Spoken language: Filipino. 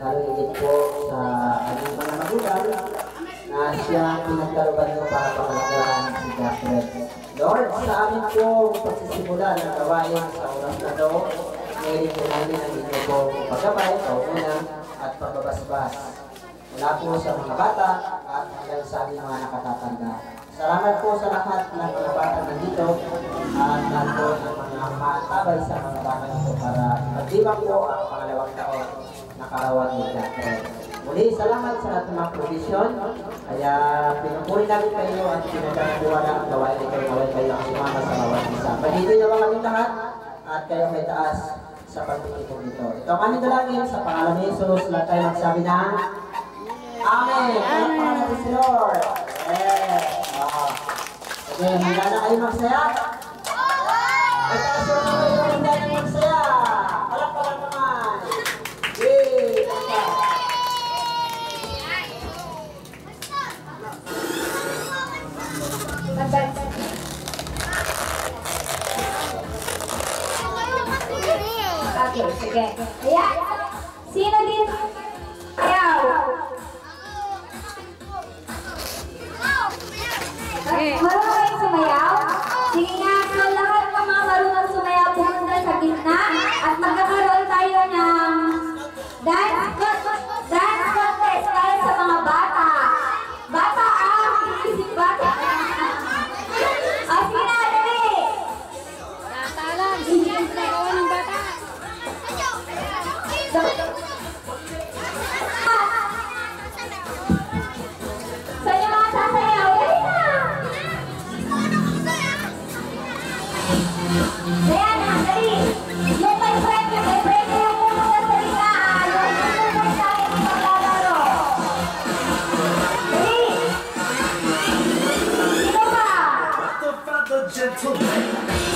lalo higit po sa ating mga magulang na siya pinagkaluban ko para pangalagaan si Jacqueline. Lord, sa amin po pagsisimula ng gawain sa oras na ito, ngayon po namin ang inyo po paggabay, kauunan at pagbabasbas. Mula po sa mga bata at hanggang sa aming mga nakatatanda. Salamat po sa lahat ng mga bata nandito at lahat po ng mga matabay sa mga bata nito para magdibang po ang pangalawang taon na karawan ni Jacqueline. Muli, salamat sa lahat ng mga provision. Kaya pinupuri namin kayo at pinagkakabuwala ang gawain ito. Naway kayo ang sumama sa bawat isa. Pagdito nyo ang aming lahat at kayo may taas sa pagtitipon dito. Ito ang aming dalangin sa pangalan ni Jesus. Lahat tayo magsabi na Amen! Alam pa natin si Lord. Yes! Okay, handa na kayo magsaya? May taas mo na kayo handa na magsaya. Alam pa lang naman. Yay! Okay, sige. Ayan. Sino dito? Ayaw. Marunong kayong sumayaw? Sige nga, so lahat ng mga marunong sumayaw pumunta sa gitna at magkakaroon tayo ng dance contest para sa mga bata. Bata ang iisip bata. O sige na, dali! Bata lang, hindi ang ginagawa ng bata. Sa inyo mga sasayaw, dali na! Ayan na, dali! Yung may premyo yung pumunta sa liga. Yung pumunta tayo ng maglalaro. Dali! Sino ba? The gentleman.